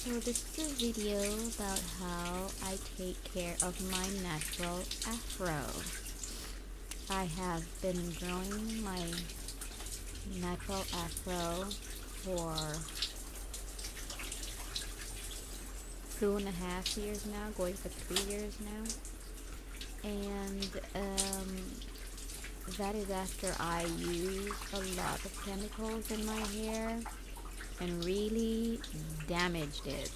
So this is a video about how I take care of my natural afro. I have been growing my natural afro for 2.5 years now, going for 3 years now. And that is after I use a lot of chemicals in my hair and really damaged it.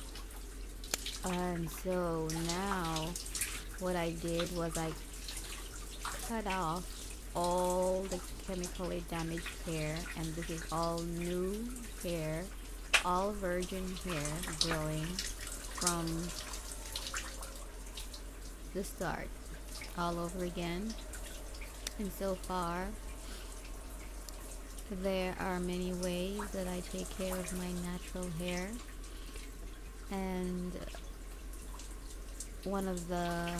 And so now what I did was I cut off all the chemically damaged hair, and this is all new hair, all virgin hair growing from the start all over again. And so far there are many ways that I take care of my natural hair, and one of the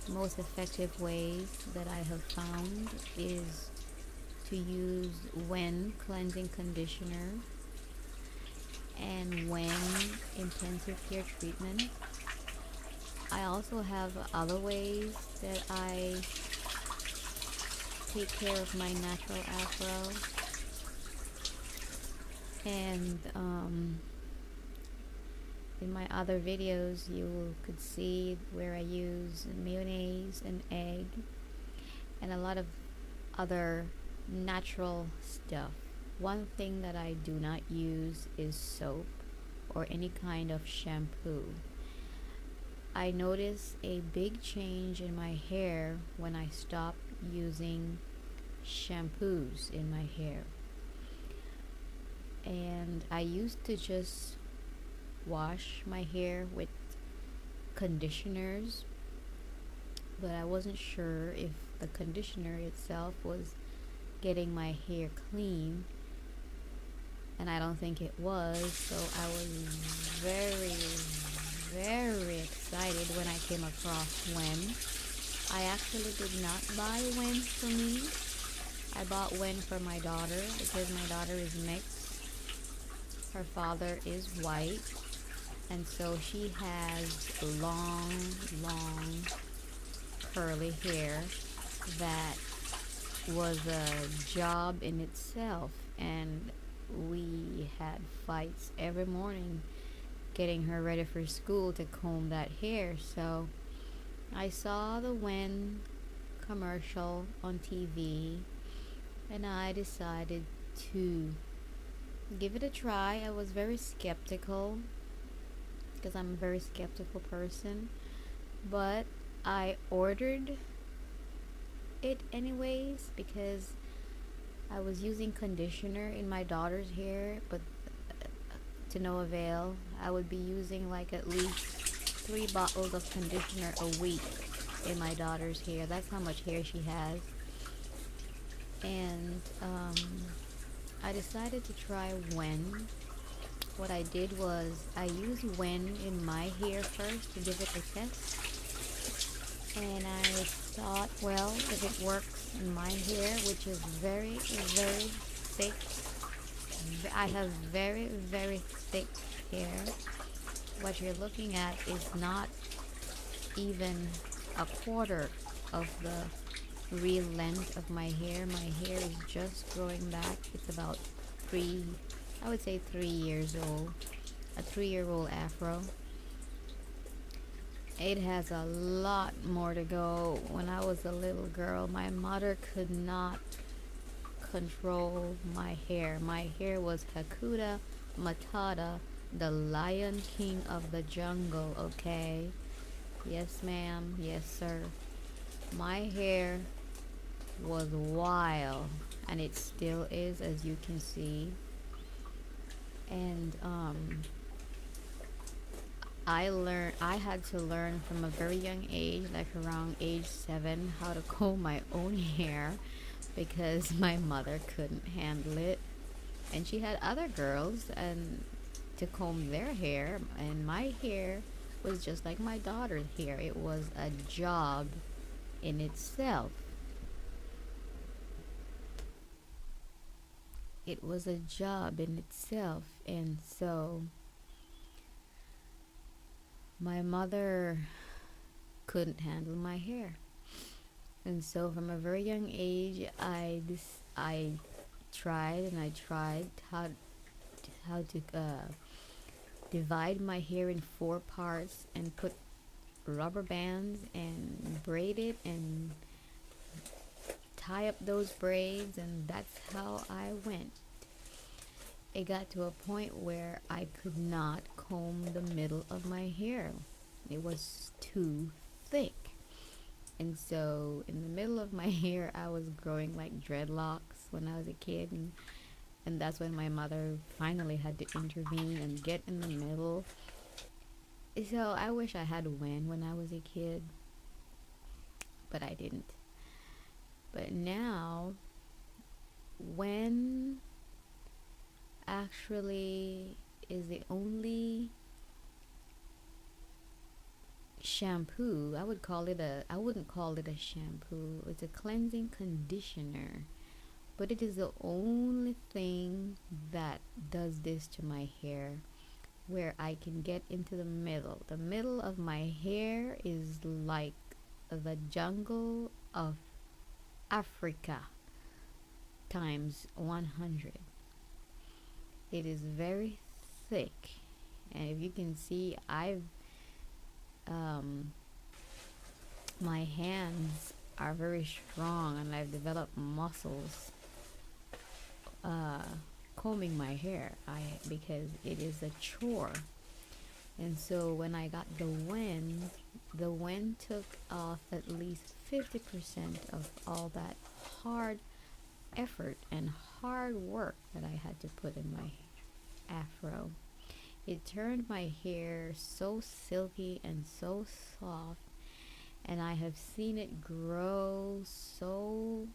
most effective ways that I have found is to use WEN cleansing conditioner and WEN intensive care treatment. I also have other ways that I take care of my natural afro, and in my other videos you could see where I use mayonnaise and egg and a lot of other natural stuff. One thing that I do not use is soap or any kind of shampoo. I notice a big change in my hair when I stop using shampoos in my hair. And I used to just wash my hair with conditioners, but I wasn't sure if the conditioner itself was getting my hair clean, and I don't think it was. So I was very excited when I came across WEN. I actually did not buy WEN for me. I bought WEN for my daughter because my daughter is mixed. Her father is white, and so she has long curly hair that was a job in itself, and we had fights every morning getting her ready for school to comb that hair. So I saw the WEN commercial on TV and I decided to give it a try. I was very skeptical because I'm a very skeptical person, but I ordered it anyways because I was using conditioner in my daughter's hair, but to no avail. I would be using like at least 3 bottles of conditioner a week in my daughter's hair. That's how much hair she has. And I decided to try WEN. What I did was I used WEN in my hair first to give it a test, and I thought, well, if it works in my hair, which is very thick, I have very thick hair. What you're looking at is not even a quarter of the real length of my hair. My hair is just growing back. It's about 3 years old. A 3-year-old afro. It has a lot more to go. When I was a little girl, my mother could not control my hair. My hair was Hakuna Matata, the Lion King of the jungle, okay? Yes, ma'am. Yes, sir. My hair was wild, and it still is, as you can see. And I had to learn from a very young age, like around age 7, how to comb my own hair because my mother couldn't handle it, and she had other girls and to comb their hair, and my hair was just like my daughter's hair. It was a job in itself. It was a job in itself, and so My mother couldn't handle my hair. And so from a very young age, I tried and I tried how to divide my hair in four parts and put rubber bands and braid it and tie up those braids, and that's how I went. It got to a point where I could not comb the middle of my hair. It was too thick. And so in the middle of my hair, I was growing like dreadlocks when I was a kid, and that's when my mother finally had to intervene and get in the middle. So I wish I had when I was a kid, but I didn't. But now, when actually is the only shampoo. I wouldn't call it a shampoo. It's a cleansing conditioner. But it is the only thing that does this to my hair, where I can get into the middle. The middle of my hair is like the jungle of Africa times 100. It is very thick, and if you can see, my hands are very strong, and I've developed muscles combing my hair. Because it is a chore. And so when I got the WEN took off at least 50% of all that hard effort and hard work that I had to put in my afro. It turned my hair so silky and so soft, and I have seen it grow so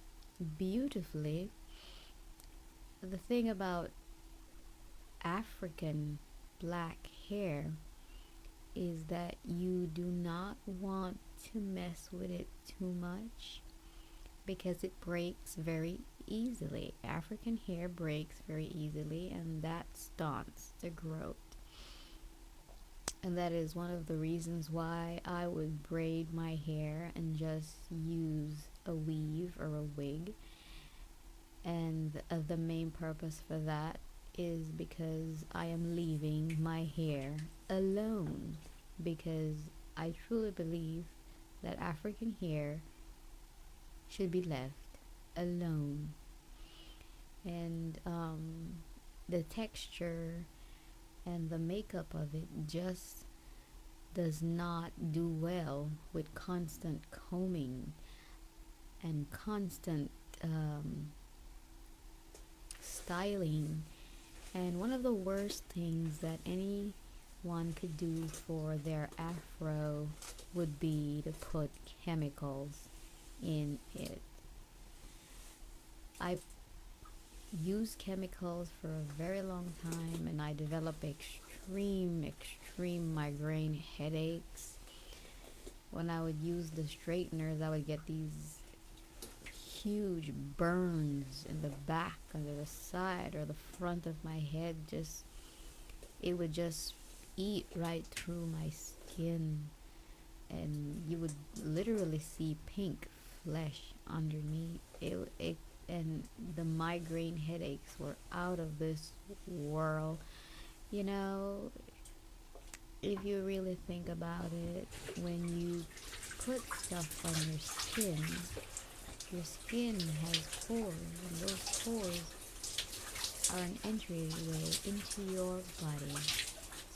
beautifully. The thing about African black hair is that you do not want to mess with it too much, because it breaks very easily. African hair breaks very easily, and that stunts the growth. And that is one of the reasons why I would braid my hair and just use a weave or a wig. And the main purpose for that is because I am leaving my hair alone, because I truly believe that African hair should be left alone. And the texture and the makeup of it just does not do well with constant combing and constant styling. And one of the worst things that anyone could do for their afro would be to put chemicals in it. I used chemicals for a very long time, and I developed extreme migraine headaches. When I would use the straighteners, I would get these huge burns in the back, under the side, or the front of my head. It would just eat right through my skin, and you would literally see pink flesh underneath it. And the migraine headaches were out of this world. You know, if you really think about it, when you put stuff on your skin has pores, and those pores are an entryway into your body.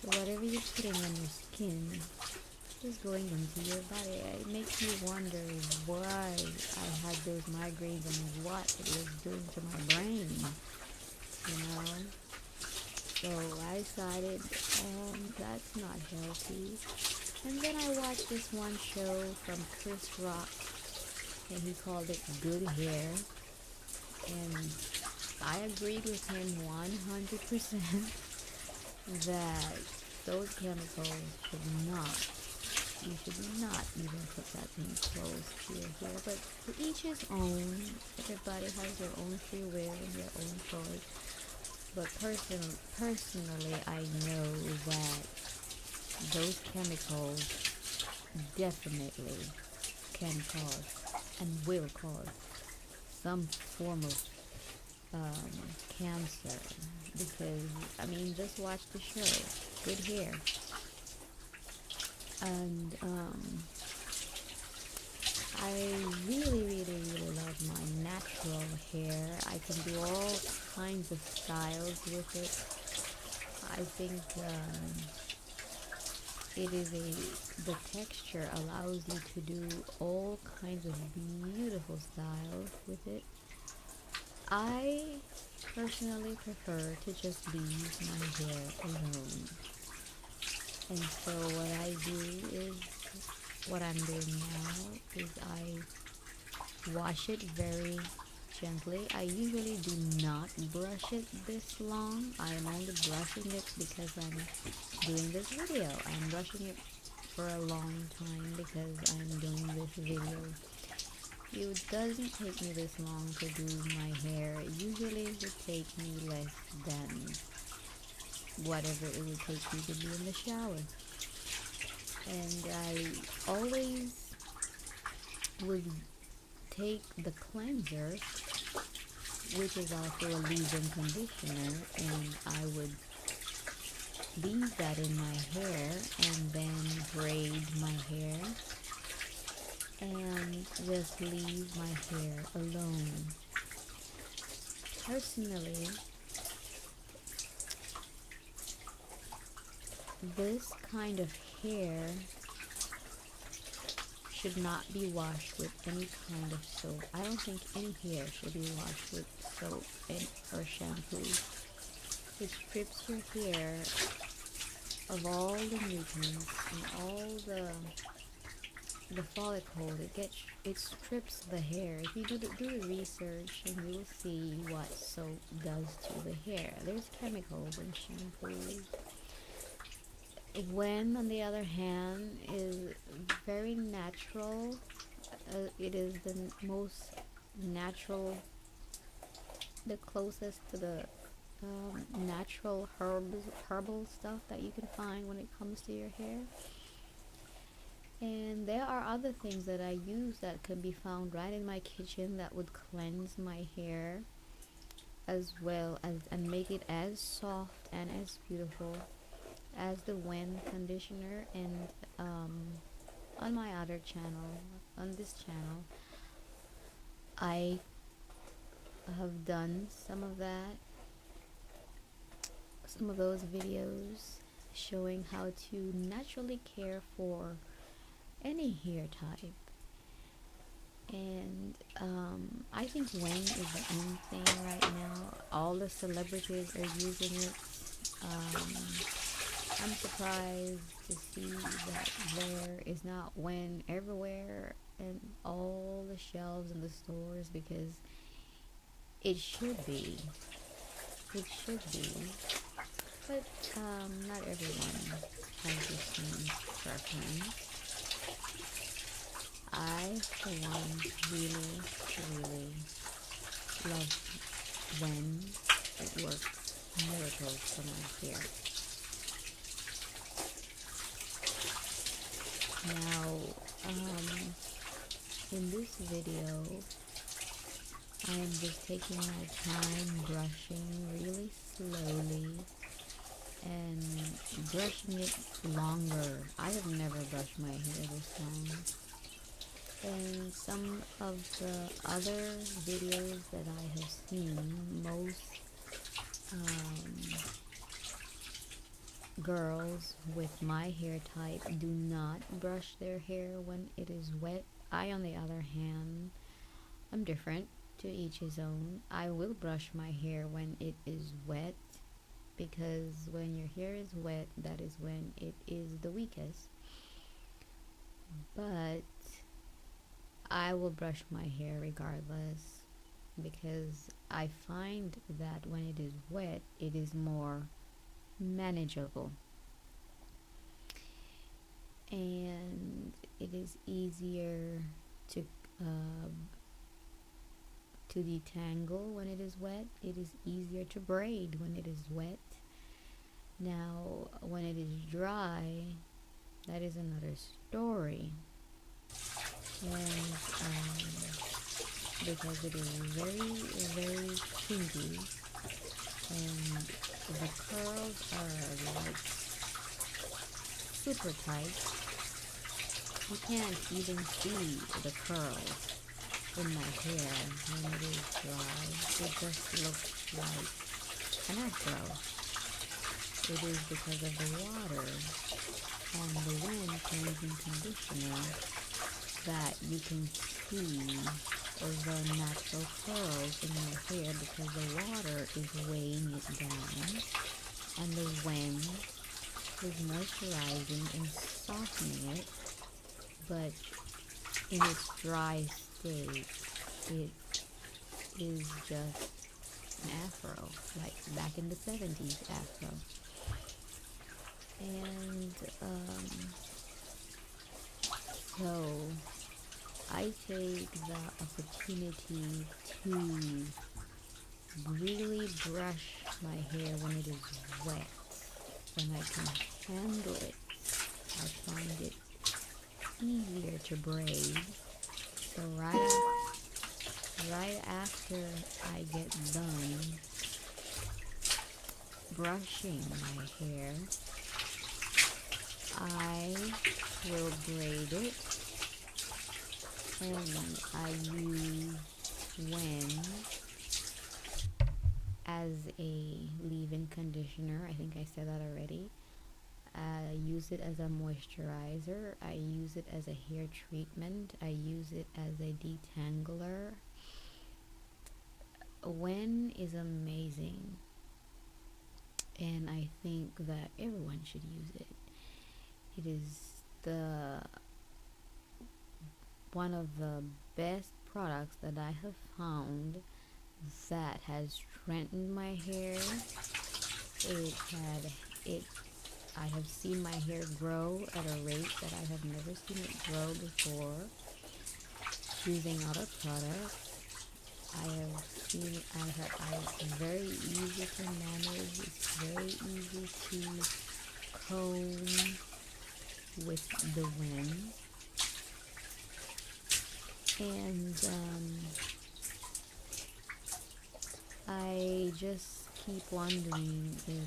So whatever you're putting on your skin is going into your body. It makes me wonder why I had those migraines and what it was doing to my brain, you know. So I decided that's not healthy. And then I watched this one show from Chris Rock, and he called it Good Hair, and I agreed with him 100% that those chemicals you should not even put that thing close to your hair. But to each his own. Everybody has their own free will and their own choice. But personally, I know that those chemicals definitely can cause and will cause some form of cancer. Because, I mean, just watch the show, Good Hair. And I really, really, really love my natural hair. I can do all kinds of styles with it. I think it is the texture allows you to do all kinds of beautiful styles with it. I personally prefer to just leave my hair alone. And so what I do is, what I'm doing now is I wash it very gently. I usually do not brush it this long. I am only brushing it because I'm doing this video. I'm brushing it for a long time because I'm doing this video. It doesn't take me this long to do my hair. Usually it would take me less than whatever it would take me to be in the shower. And I always would take the cleanser, which is also a leave-in conditioner, and I would leave that in my hair and then braid my hair and just leave my hair alone. Personally, this kind of hair should not be washed with any kind of soap. I don't think any hair should be washed with soap or shampoo. It strips your hair of all the nutrients and all the follicle. It strips the hair. If you do the research, and you will see what soap does to the hair. There's chemicals in shampoos. WEN, on the other hand, is very natural. It is the most natural, the closest to the natural herbal stuff that you can find when it comes to your hair. And there are other things that I use that can be found right in my kitchen that would cleanse my hair as well as and make it as soft and as beautiful as the WEN conditioner. And on my other channel, on this channel, I have done some of those videos showing how to naturally care for any hair type. And I think WEN is the in thing right now. All the celebrities are using it. I'm surprised to see that there is not WEN everywhere in all the shelves in the stores, because it should be. It should be. But not everyone has the same preference. I, for one, really, really love WEN. It works miracles for my hair. Now, in this video, I am just taking my time brushing really slowly and brushing it longer. I have never brushed my hair this long. In some of the other videos that I have seen, most girls with my hair type do not brush their hair when it is wet. I, on the other hand, I'm different. To each his own. I will brush my hair when it is wet, because when your hair is wet, that is when it is the weakest. But I will brush my hair regardless, because I find that when it is wet, it is more manageable and it is easier to detangle when it is wet. It is easier to braid when it is wet. Now, when it is dry, that is another story. And because it is very, very kinky, and the curls are like super tight. You can't even see the curls in my hair when it is dry. It just looks like an afro. It is because of the water and the WEN cleansing conditioner that you can see the natural curls in your hair, because the water is weighing it down and the WEN is moisturizing and softening it. But in its dry state, it is just an afro, like back in the 70s afro. And so I take the opportunity to really brush my hair when it is wet, when I can handle it. I find it easier to braid. So right after I get done brushing my hair, I will braid it, and I use WEN as a leave-in conditioner. I think I said that already. I use it as a moisturizer. I use it as a hair treatment. I use it as a detangler. WEN is amazing, and I think that everyone should use it. It is one of the best products that I have found that has strengthened my hair. I have seen my hair grow at a rate that I have never seen it grow before using other products. It's very easy to manage. It's very easy to comb with the WEN. And I just keep wondering if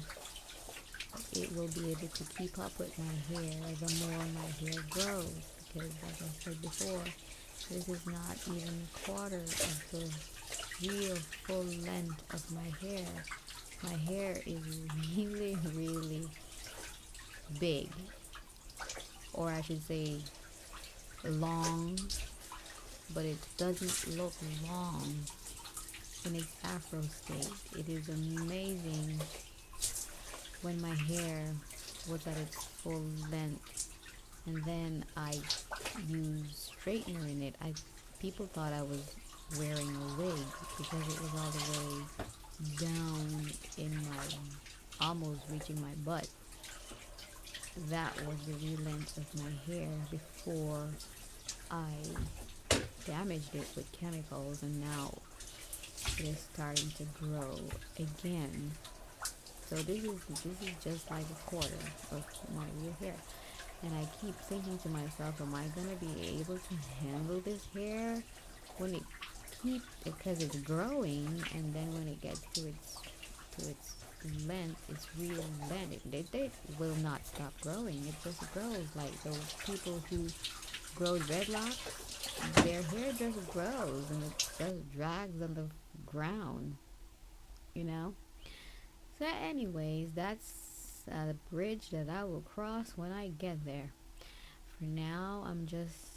it will be able to keep up with my hair the more my hair grows, because like I said before, this is not even a quarter of the real full length of my hair. My hair is really, really big, or I should say long, but it doesn't look long in its afro state. It is amazing when my hair was at its full length, and then I used straightener in it. People thought I was wearing a wig because it was all the way down in my, almost reaching my butt. That was the real length of my hair before I damaged it with chemicals, and now it is starting to grow again. So this is just like a quarter of my real hair. And I keep thinking to myself, am I gonna be able to handle this hair when it because it's growing, and then when it gets to its length, its real length, they will not stop growing. It just grows like those people who grow dreadlocks. Their hair just grows and it just drags on the ground, you know. So anyways, that's a bridge that I will cross when I get there. For now, I'm just